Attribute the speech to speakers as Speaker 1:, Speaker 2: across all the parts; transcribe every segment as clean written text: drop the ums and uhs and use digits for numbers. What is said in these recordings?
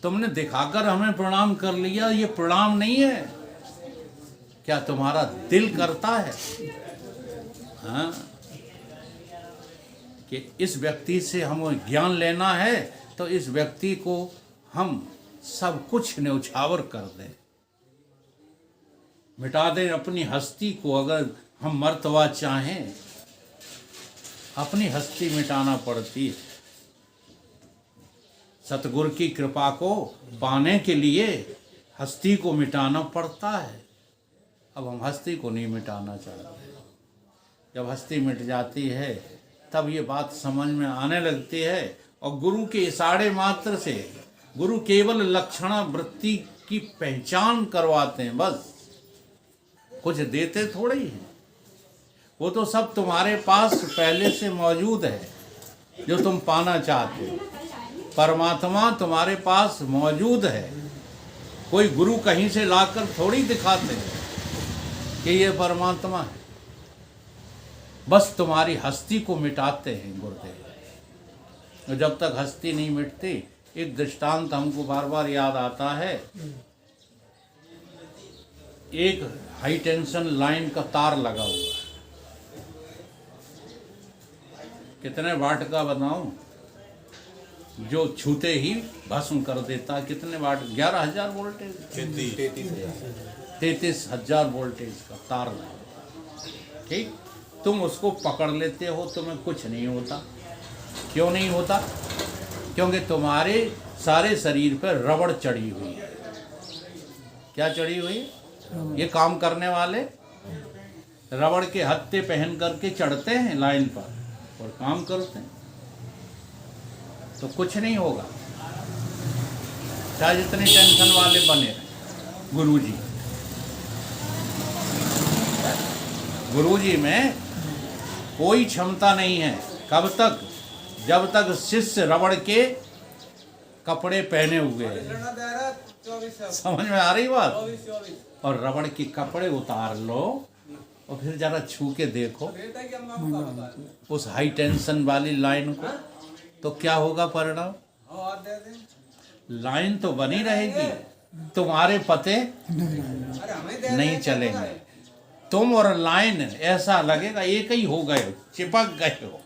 Speaker 1: तुमने दिखाकर हमें प्रणाम कर लिया, ये प्रणाम नहीं है। क्या तुम्हारा दिल करता है हाँ कि इस व्यक्ति से हमें ज्ञान लेना है, तो इस व्यक्ति को हम सब कुछ न्यौछावर कर दें, मिटा दें अपनी हस्ती को। अगर हम मर्तबा चाहें, अपनी हस्ती मिटाना पड़ती है। सतगुरु की कृपा को पाने के लिए हस्ती को मिटाना पड़ता है। अब हम हस्ती को नहीं मिटाना चाहते। जब हस्ती मिट जाती है तब ये बात समझ में आने लगती है, और गुरु के इशारे मात्र से गुरु केवल लक्षणा वृत्ति की पहचान करवाते हैं, बस कुछ देते थोड़ी हैं। वो तो सब तुम्हारे पास पहले से मौजूद है जो तुम पाना चाहते हो। परमात्मा तुम्हारे पास मौजूद है। कोई गुरु कहीं से लाकर थोड़ी दिखाते हैं कि ये परमात्मा है, बस तुम्हारी हस्ती को मिटाते हैं गुरुदेव। जब तक हस्ती नहीं मिटती, एक दृष्टांत हमको बार बार याद आता है। एक हाई टेंशन लाइन का तार लगा हुआ है, कितने वाट का बताऊं, जो छूते ही भस्म कर देता। कितने वाट? 11,000 वोल्टेज, 33,000 वोल्टेज का तार लगा। ठीक, तुम उसको पकड़ लेते हो, तुम्हें कुछ नहीं होता। क्यों नहीं होता? क्योंकि तुम्हारे सारे शरीर पर रबड़ चढ़ी हुई है। क्या चढ़ी हुई है? ये काम करने वाले रबड़ के हत्थे पहन करके चढ़ते हैं लाइन पर और काम करते हैं, तो कुछ नहीं होगा, चाहे जितने टेंशन वाले बने रहे। गुरुजी में कोई क्षमता नहीं है। कब तक? जब तक शिष्य रबड़ के कपड़े पहने हुए हैं। समझ में आ रही बात? और रबड़ के कपड़े उतार लो और फिर जरा छू के देखो उस हाई टेंशन वाली लाइन को, तो क्या होगा परिणाम? लाइन तो बनी रहेगी, तुम्हारे पते नहीं चलेंगे। तुम और लाइन ऐसा लगेगा एक ही हो गए, चिपक गए हो।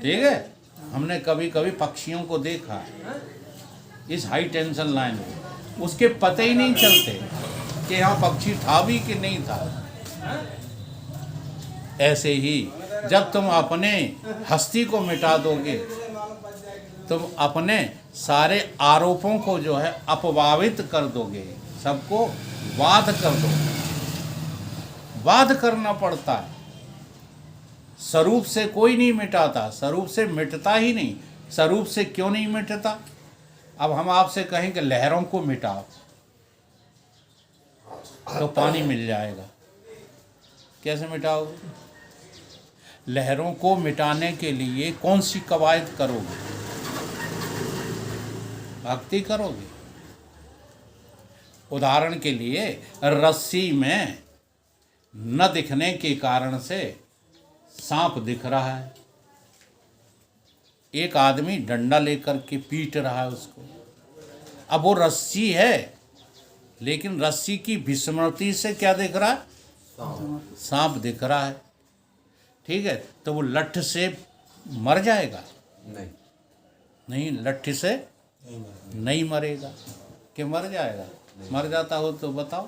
Speaker 1: ठीक है, हमने कभी कभी पक्षियों को देखा इस हाई टेंशन लाइन में, उसके पते ही नहीं चलते कि यहाँ पक्षी था भी कि नहीं था। ऐसे ही जब तुम अपने हस्ती को मिटा दोगे, तुम अपने सारे आरोपों को जो है अपवावित कर दोगे, सबको वाद कर दोगे। वाद करना पड़ता है। स्वरूप से कोई नहीं मिटाता, स्वरूप से मिटता ही नहीं। स्वरूप से क्यों नहीं मिटता? अब हम आपसे कहें कि लहरों को मिटाओ तो पानी मिल जाएगा, कैसे मिटाओगे? लहरों को मिटाने के लिए कौन सी कवायद करोगे? भक्ति करोगे। उदाहरण के लिए रस्सी में न दिखने के कारण से सांप दिख रहा है, एक आदमी डंडा लेकर के पीट रहा है उसको। अब वो रस्सी है, लेकिन रस्सी की विस्मृति से क्या दिख रहा है? सांप दिख रहा है। ठीक है, तो वो लठ से मर जाएगा? नहीं, लठ से नहीं मरेगा। कि मर जाएगा? मर जाता हो तो बताओ।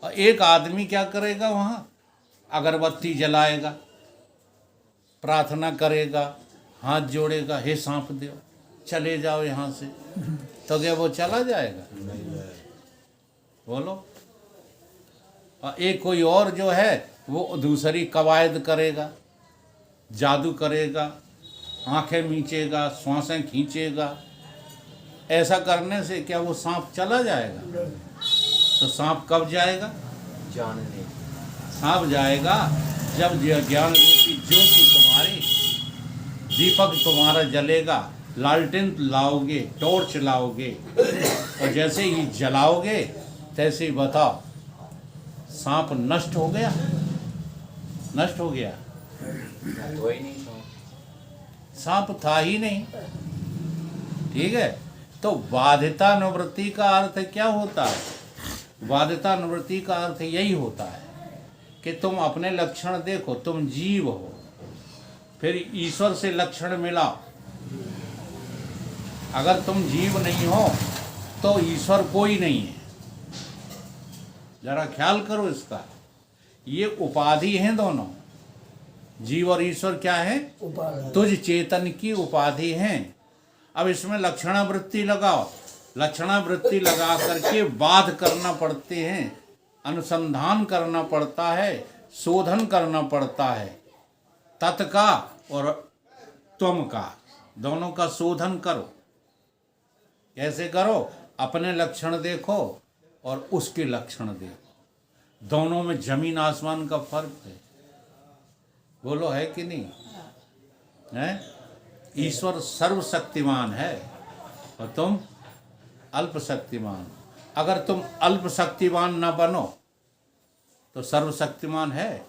Speaker 1: और एक आदमी क्या करेगा? वहाँ अगरबत्ती जलाएगा, प्रार्थना करेगा, हाथ जोड़ेगा, हे सांप देव चले जाओ यहाँ से, तो क्या वो चला जाएगा? बोलो। और एक कोई और जो है वो दूसरी कवायद करेगा, जादू करेगा, आंखें मीचेगा, श्वासें खींचेगा। ऐसा करने से क्या वो सांप चला जाएगा? तो सांप कब जाएगा? जानने। सांप जाएगा जब ज्ञान रूपी ज्योति तुम्हारी, दीपक तुम्हारा जलेगा, लालटेन लाओगे, टॉर्च लाओगे, और जैसे ही जलाओगे तैसे ही बताओ सांप नष्ट हो गया? नष्ट हो गया? सांप था ही नहीं। ठीक है। तो बाध्यता निवृत्ति का अर्थ क्या होता है? बाध्यता निवृत्ति का अर्थ यही होता है कि तुम अपने लक्षण देखो, तुम जीव हो, फिर ईश्वर से लक्षण मिला। अगर तुम जीव नहीं हो तो ईश्वर कोई नहीं है। जरा ख्याल करो इसका। ये उपाधि हैं दोनों, जीव और ईश्वर क्या है? तुझ चेतन की उपाधि हैं। अब इसमें लक्षणावृत्ति लगाओ, लक्षणावृत्ति लगा करके बाध करना पड़ते हैं, अनुसंधान करना पड़ता है, शोधन करना पड़ता है। तत् का और त्वम का, दोनों का शोधन करो। कैसे करो? अपने लक्षण देखो और उसके लक्षण देखो। दोनों में जमीन आसमान का फर्क है। बोलो, है कि नहीं है? ईश्वर सर्वशक्तिमान है और तुम अल्प शक्तिमान। अगर तुम अल्प शक्तिमान न बनो तो सर्वशक्तिमान है?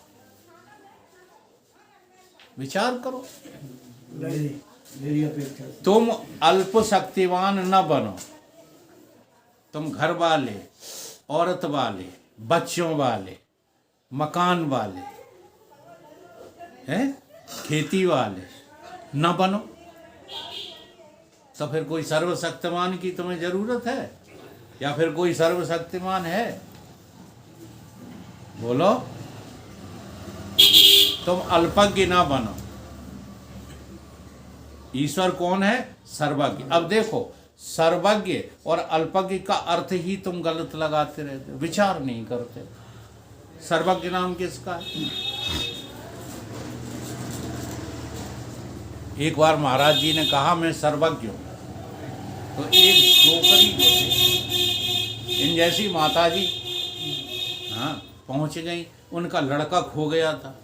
Speaker 1: विचार करो।
Speaker 2: मेरी अपेक्षा
Speaker 1: तुम अल्प शक्तिमान न बनो, तुम घर वाले, औरत वाले, बच्चों वाले, मकान वाले, हैं, खेती वाले न बनो, तो फिर कोई सर्वशक्तिमान की तुम्हें जरूरत है? या फिर कोई सर्वशक्तिमान है? बोलो। तुम अल्पज्ञ ना बनो। ईश्वर कौन है? सर्वज्ञ। अब देखो, सर्वज्ञ और अल्पज्ञ का अर्थ ही तुम गलत लगाते रहते, विचार नहीं करते। सर्वज्ञ नाम किसका है? एक बार महाराज जी ने कहा मैं सर्वज्ञ हूं, तो एक नौकरी जो थी, इन जैसी माता जी हाँ पहुंच गई, उनका लड़का खो गया था।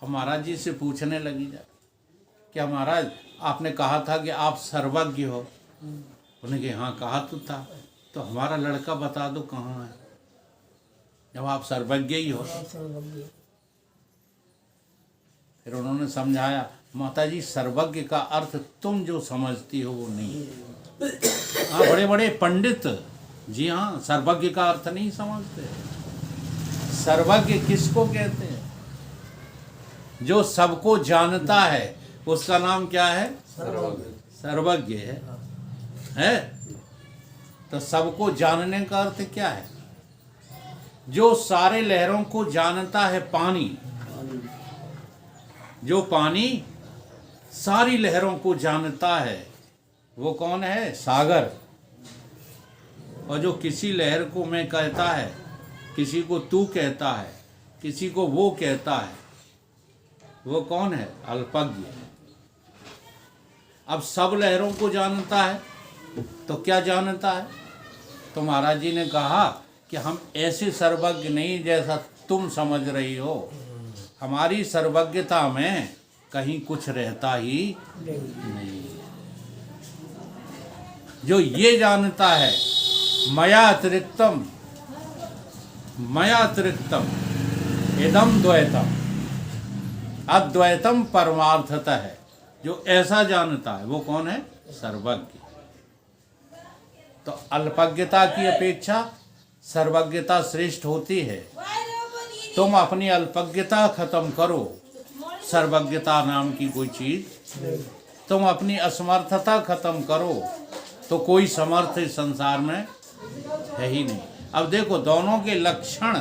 Speaker 1: और महाराज जी से पूछने लगी जा, क्या महाराज आपने कहा था कि आप सर्वज्ञ हो? उन्होंने कहा हाँ कहा तो था। तो हमारा लड़का बता दो कहाँ है, जब आप सर्वज्ञ ही हो। फिर उन्होंने समझाया, माता जी सर्वज्ञ का अर्थ तुम जो समझती हो वो नहीं। हाँ, बड़े बड़े पंडित जी हाँ सर्वज्ञ का अर्थ नहीं समझते। सर्वज्ञ किसको कहते हैं? जो सबको जानता है उसका नाम क्या है? सर्वज्ञ है? तो सबको जानने का अर्थ क्या है? जो सारे लहरों को जानता है, पानी, जो पानी सारी लहरों को जानता है वो कौन है? सागर। और जो किसी लहर को मैं कहता है, किसी को तू कहता है, किसी को वो कहता है, वो कौन है? अल्पज्ञ। अब सब लहरों को जानता है तो क्या जानता है? तो महाराज जी ने कहा कि हम ऐसे सर्वज्ञ नहीं जैसा तुम समझ रही हो। हमारी सर्वज्ञता में कहीं कुछ रहता ही नहीं। जो ये जानता है मया अतिरिक्तम इदम द्वैतम अद्वैतम परमार्थतः है, जो ऐसा जानता है वो कौन है? सर्वज्ञ। तो अल्पज्ञता की अपेक्षा सर्वज्ञता श्रेष्ठ होती है। तुम अपनी अल्पज्ञता खत्म करो, सर्वज्ञता नाम की कोई चीज। तुम अपनी असमर्थता खत्म करो तो कोई समर्थ इस संसार में है ही नहीं। अब देखो दोनों के लक्षण,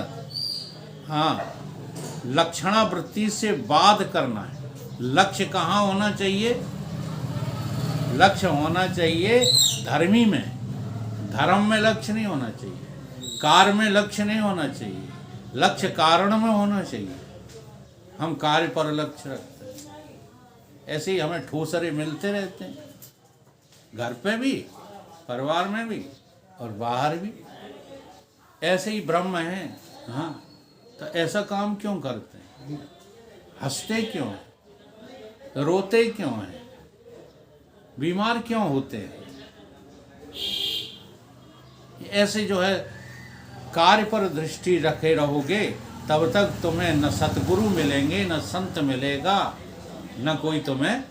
Speaker 1: हाँ लक्षणावृत्ति से बाध करना है। लक्ष्य कहाँ होना चाहिए? लक्ष्य होना चाहिए धर्मी में, धर्म में लक्ष्य नहीं होना चाहिए, कार्य में लक्ष्य नहीं होना चाहिए, लक्ष्य कारण में होना चाहिए। हम कार्य पर लक्ष्य रखते हैं, ऐसे ही हमें ठोसरे मिलते रहते हैं, घर पे भी, परिवार में भी और बाहर भी। ऐसे ही ब्रह्म है। हाँ, तो ऐसा काम क्यों करते हैं? हंसते क्यों हैं? रोते क्यों हैं? बीमार क्यों होते हैं? ऐसे जो है कार्य पर दृष्टि रखे रहोगे तब तक तुम्हें न सतगुरु मिलेंगे, न संत मिलेगा, न कोई तुम्हें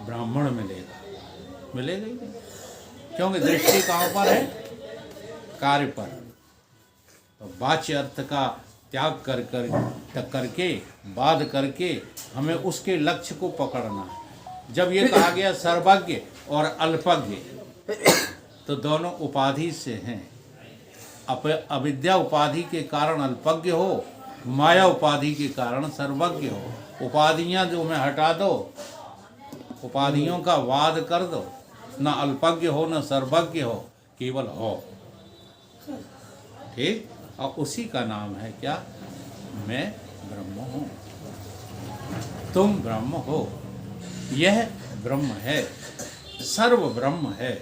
Speaker 1: ब्राह्मण मिलेगा। मिलेगा ही नहीं, क्योंकि दृष्टि कहाँ पर है? कार्य पर। तो वाच्य अर्थ का त्याग करके बाध करके हमें उसके लक्ष्य को पकड़ना है। जब ये कहा गया सर्वज्ञ और अल्पज्ञ, तो दोनों उपाधि से हैं। अविद्या उपाधि के कारण अल्पज्ञ हो, माया उपाधि के कारण सर्वज्ञ हो। उपाधियां जो में हटा दो, उपाधियों का वाद कर दो, न अल्पज्ञ हो न सर्वज्ञ हो, केवल हो। ठीक, और उसी का नाम है क्या? मैं ब्रह्म हूँ, तुम ब्रह्म हो, यह ब्रह्म है, सर्व ब्रह्म है।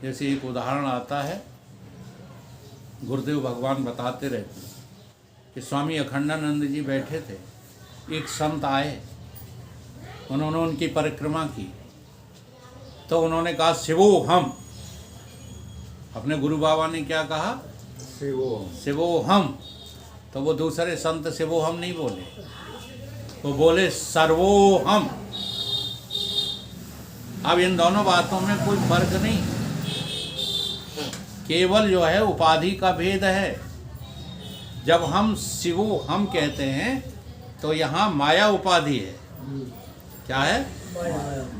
Speaker 1: जैसे एक उदाहरण आता है, गुरुदेव भगवान बताते रहते हैं कि स्वामी अखंडानंद जी बैठे थे, एक संत आए, उन्होंने उनकी परिक्रमा की, तो उन्होंने कहा शिवो हम। अपने गुरु बाबा ने क्या कहा? शिवो हम। तो वो दूसरे संत शिवो हम नहीं बोले, वो बोले सर्वो हम। अब इन दोनों बातों में कोई फर्क नहीं, केवल जो है उपाधि का भेद है। जब हम शिवो हम कहते हैं तो यहाँ माया उपाधि है। क्या है?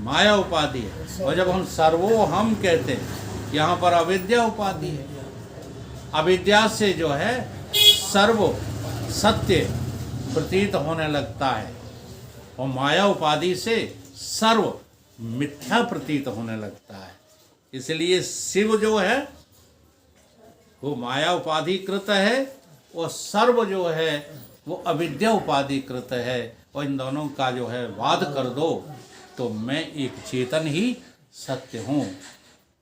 Speaker 1: माया उपाधि है। और जब हम सर्वो हम कहते हैं, यहाँ पर अविद्या उपाधि है। अविद्या से जो है सर्व सत्य प्रतीत होने लगता है, और माया उपाधि से सर्व मिथ्या प्रतीत होने लगता है। इसलिए शिव जो है वो माया उपाधि कृत है, और सर्व जो है वो अविद्या उपाधि कृत है। और इन दोनों का जो है वाद कर दो तो मैं एक चेतन ही सत्य हूँ,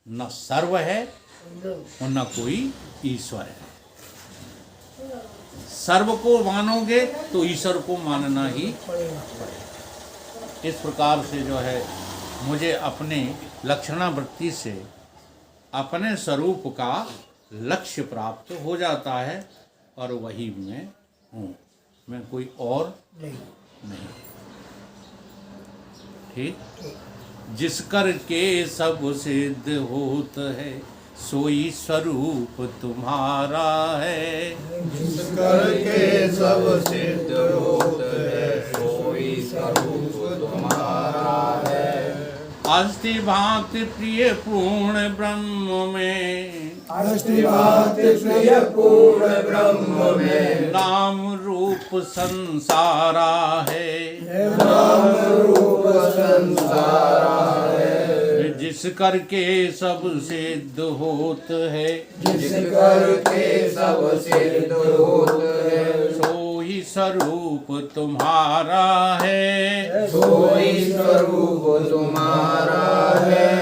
Speaker 1: न सर्व है और न कोई ईश्वर है। सर्व को मानोगे तो ईश्वर को मानना ही पड़ेगा। इस प्रकार से जो है मुझे अपने लक्षणावृत्ति से अपने स्वरूप का लक्ष्य प्राप्त हो जाता है, और वही मैं हूँ, मैं कोई और नहीं। ठीक, जिस कर के सब सिद्ध होत है, सोई स्वरूप तुम्हारा है।
Speaker 3: जिस कर के सब सिद्ध होत है, सोई स्वरूप तुम्हारा है।
Speaker 1: अस्ति भांति प्रिय पूर्ण ब्रह्म में,
Speaker 3: अस्ति भांति प्रिय पूर्ण ब्रह्म में,
Speaker 1: नाम रूप संसारा है।
Speaker 3: नाम रूप संसारा है।
Speaker 1: जिस कर के सब सिद्ध होत है,
Speaker 3: जिस कर के सब सिद्ध होत है,
Speaker 1: सोई स्वरूप तुम्हारा है।
Speaker 3: सोई स्वरूप तुम्हारा है।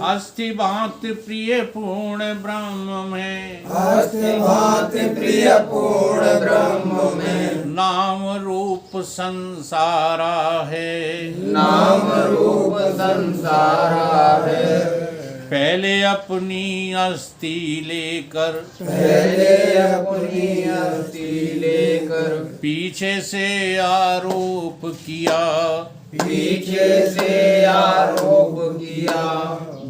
Speaker 1: अस्ति भांति प्रिय पूर्ण ब्रह्म में,
Speaker 3: अस्ति भांति प्रिय पूर्ण ब्रह्म में,
Speaker 1: नाम रूप संसारा है।
Speaker 3: नाम रूप संसारा है।
Speaker 1: पहले अपनी अस्थि लेकर,
Speaker 3: पहले अपनी अस्थि लेकर,
Speaker 1: पीछे से आरोप किया,
Speaker 3: पीछे से आरोप किया।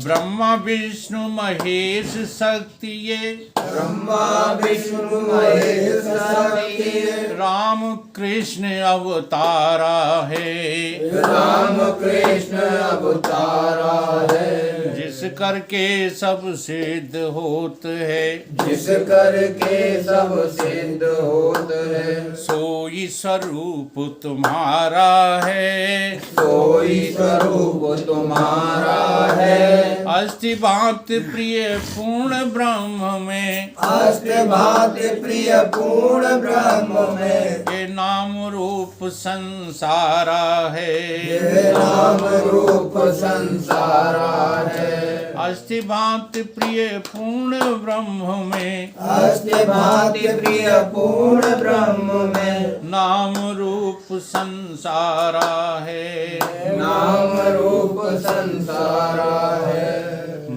Speaker 1: ब्रह्मा विष्णु महेश शक्ति ये,
Speaker 3: ब्रह्मा विष्णु महेश शक्ति,
Speaker 1: राम कृष्ण अवतारा है।
Speaker 3: राम कृष्ण अवतारा है।
Speaker 1: जिस करके सब सिद्ध होत है,
Speaker 3: जिस कर के सब सिद्ध होत है,
Speaker 1: सोई स्वरूप तुम्हारा है।
Speaker 3: सोई स्वरूप तुम्हारा है।
Speaker 1: अस्ति भांति प्रिय पूर्ण ब्रह्म में,
Speaker 3: अस्ति भांति प्रिय पूर्ण ब्रह्म में,
Speaker 1: ये नाम रूप संसारा है।
Speaker 3: ये नाम रूप संसारा है।
Speaker 1: अस्ति भांति प्रिय पूर्ण ब्रह्म में,
Speaker 3: अस्ति भांति प्रिय पूर्ण ब्रह्म में,
Speaker 1: नाम रूप संसारा है।
Speaker 3: नाम रूप संसारा है।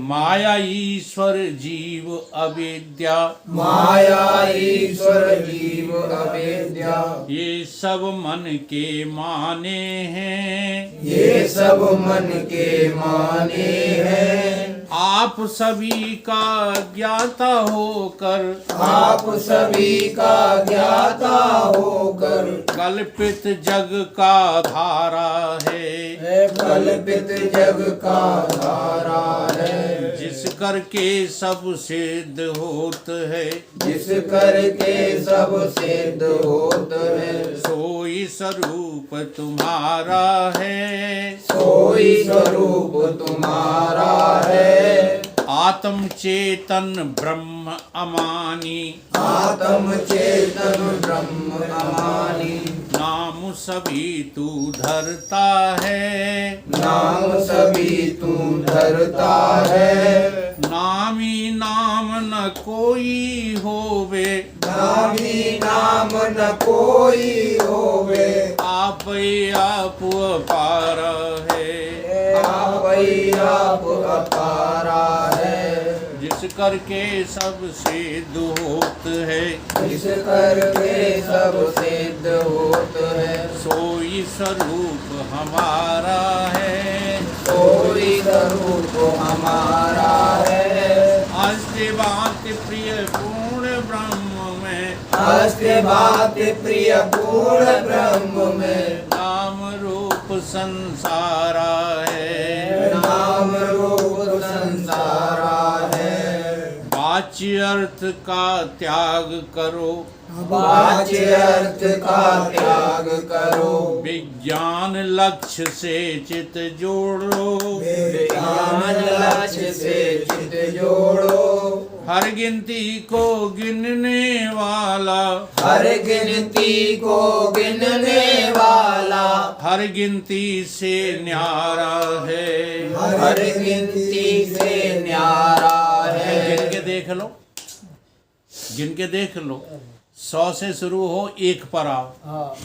Speaker 1: माया ईश्वर जीव अविद्या,
Speaker 3: माया ईश्वर जीव अविद्या,
Speaker 1: ये सब मन के माने हैं।
Speaker 3: ये सब मन के माने हैं।
Speaker 1: आप सभी का ज्ञाता होकर,
Speaker 3: आप सभी का ज्ञाता होकर,
Speaker 1: कल्पित जग का धारा है।
Speaker 3: कल्पित जग का धारा है।
Speaker 1: जिस करके सब सिद्ध होत है,
Speaker 3: जिस करके सब सिद्ध होत है।
Speaker 1: सोई स्वरूप तुम्हारा है।
Speaker 3: सोई स्वरूप तुम्हारा है।
Speaker 1: आत्म चेतन ब्रह्म अमानी,
Speaker 3: आत्म चेतन ब्रह्म अमानी,
Speaker 1: नाम सभी तू धरता है।
Speaker 3: नाम सभी तू धरता है।
Speaker 1: नामी नाम न कोई होवे,
Speaker 3: नामी नाम न कोई होवे।
Speaker 1: आप अपार है।
Speaker 3: आप अपारा है।
Speaker 1: जिस करके सब सिद्ध होत है,
Speaker 3: जिस करके सब सिद्ध होत है।
Speaker 1: सोई स्वरूप हमारा है।
Speaker 3: सोई स्वरूप हमारा है।
Speaker 1: अस्ति बात प्रिय पूर्ण ब्रह्म में,
Speaker 3: अस्ति बात प्रिय पूर्ण ब्रह्म में,
Speaker 1: नाम रूप संसारा है।
Speaker 3: नाम रूप संसारा है।
Speaker 1: वाच्य अर्थ का त्याग करो,
Speaker 3: वाच्य अर्थ का त्याग करो।
Speaker 1: विज्ञान लक्ष्य से चित जोड़ो।
Speaker 3: विज्ञान लक्ष्य से चित जोड़ो।
Speaker 1: हर गिनती को गिनने वाला,
Speaker 3: हर गिनती को गिनने वाला,
Speaker 1: हर गिनती से न्यारा है।
Speaker 3: हर गिनती से न्यारा है।
Speaker 1: गिन के देख लो, गिन के देख लो। 100 से शुरू हो, 1 पर आओ।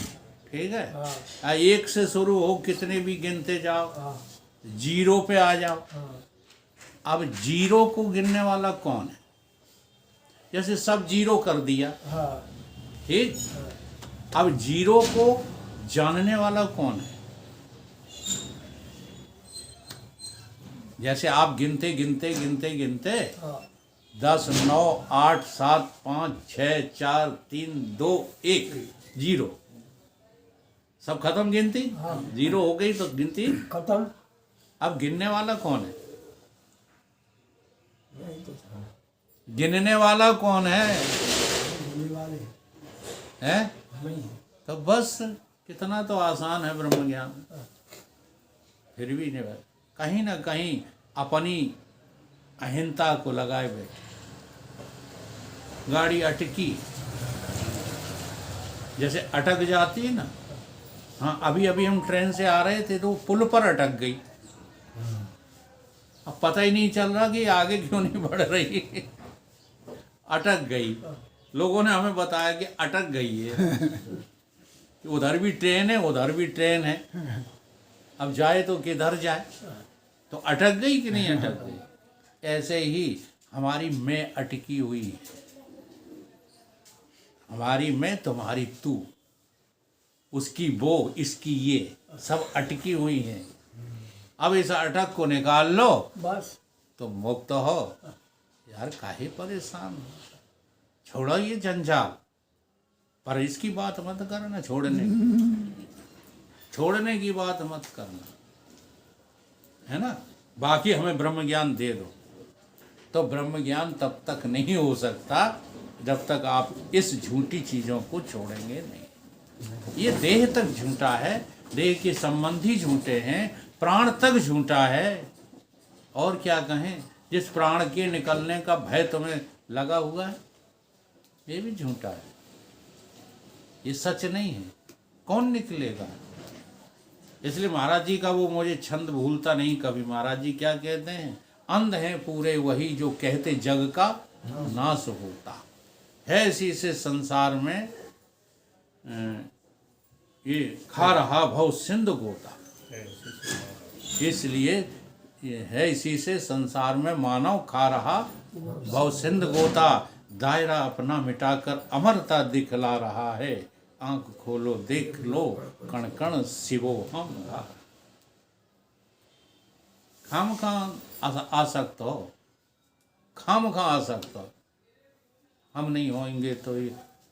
Speaker 1: ठीक है। 1 से शुरू हो, कितने भी गिनते जाओ, 0 पे आ जाओ। अब 0 को गिनने वाला कौन है? जैसे सब 0 कर दिया, ठीक। अब 0 को जानने वाला कौन है? जैसे आप गिनते गिनते गिनते गिनते 10, 9, 8, 7, 5, 6, 4, 3, 2, 1, 0, सब खत्म गिनती। 0 हो गई तो गिनती
Speaker 2: खत्म।
Speaker 1: अब गिनने वाला कौन है? गिनने वाला कौन है? हैं? तो बस कितना तो आसान है ब्रह्म ज्ञान। फिर भी नहीं, कहीं ना कहीं अपनी अहिंसा को लगाए बैठे। गाड़ी अटकी, जैसे अटक जाती है ना। हाँ, अभी अभी हम ट्रेन से आ रहे थे तो पुल पर अटक गई। अब पता ही नहीं चल रहा कि आगे क्यों नहीं बढ़ रही, अटक गई। लोगों ने हमें बताया कि अटक गई है, उधर भी ट्रेन है उधर भी ट्रेन है, अब जाए तो किधर जाए। तो अटक गई कि नहीं अटक गई? ऐसे ही हमारी मैं अटकी हुई है। हमारी मैं, तुम्हारी तू, उसकी वो, इसकी ये, सब अटकी हुई है। अब इस अटक को निकाल लो
Speaker 2: बस
Speaker 1: तो मुक्त हो। यार काहे परेशान हो? छोड़ो ये जंजाल। पर इसकी बात मत करना, छोड़ने की बात मत करना, है ना। बाकी हमें ब्रह्म ज्ञान दे दो। तो ब्रह्म ज्ञान तब तक नहीं हो सकता जब तक आप इस झूठी चीज़ों को छोड़ेंगे नहीं। ये देह तक झूठा है, देह के संबंधी झूठे हैं, प्राण तक झूठा है। और क्या कहें, जिस प्राण के निकलने का भय तुम्हें लगा हुआ है, ये भी झूठा है, ये सच नहीं है। कौन निकलेगा? इसलिए महाराज जी का वो मुझे छंद भूलता नहीं कभी। महाराज जी क्या कहते हैं? अंध हैं पूरे वही जो कहते जग का नाश होता है। इसी से संसार में ये खा रहा भव सिंधु गोता। इसलिए ये है, इसी से संसार में मानव खा रहा भव सिंध गोता दायरा अपना मिटाकर अमरता दिखला रहा है। आंख खोलो देख लो कण कण शिवो हम रहा। खाम खां आसक्त हो, खाम खां आसक्त हो। हम नहीं होंगे तो ये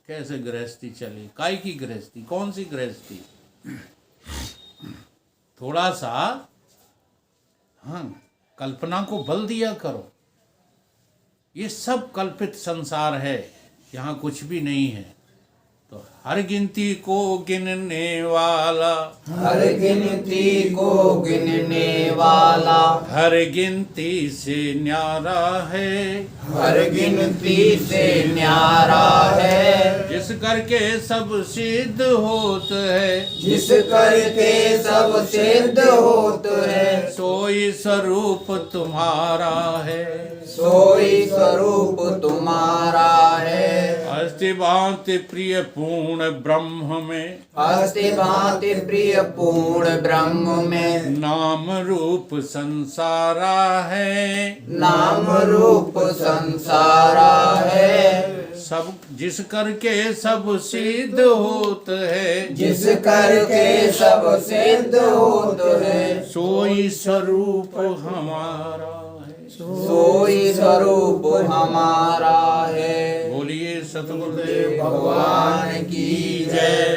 Speaker 1: कैसे गृहस्थी चली? काय की गृहस्थी? कौन सी गृहस्थी? थोड़ा सा हाँ कल्पना को बल दिया करो। ये सब कल्पित संसार है, यहाँ कुछ भी नहीं है। तो हर गिनती को गिनने वाला,
Speaker 3: हर गिनती को गिनने वाला,
Speaker 1: हर गिनती से न्यारा है,
Speaker 3: हर गिनती से न्यारा है।
Speaker 1: जिस करके सब सिद्ध होत है,
Speaker 3: जिस करके सब सिद्ध होत है,
Speaker 1: सोई स्वरूप तुम्हारा है,
Speaker 3: सोई स्वरूप तुम्हारा है।
Speaker 1: अस्ति भांति प्रिय पूर्ण ब्रह्म में,
Speaker 3: अस्ति भांति प्रिय पूर्ण ब्रह्म में,
Speaker 1: नाम रूप संसारा है,
Speaker 3: नाम रूप संसारा है।
Speaker 1: सब जिस करके सब सिद्ध होत है,
Speaker 3: जिस करके सब सिद्ध होत है,
Speaker 1: सोई स्वरूप हमारा है।
Speaker 3: सोई स्वरूप हमारा है।
Speaker 1: बोलिए सतगुरुदेव
Speaker 3: भगवान की जय।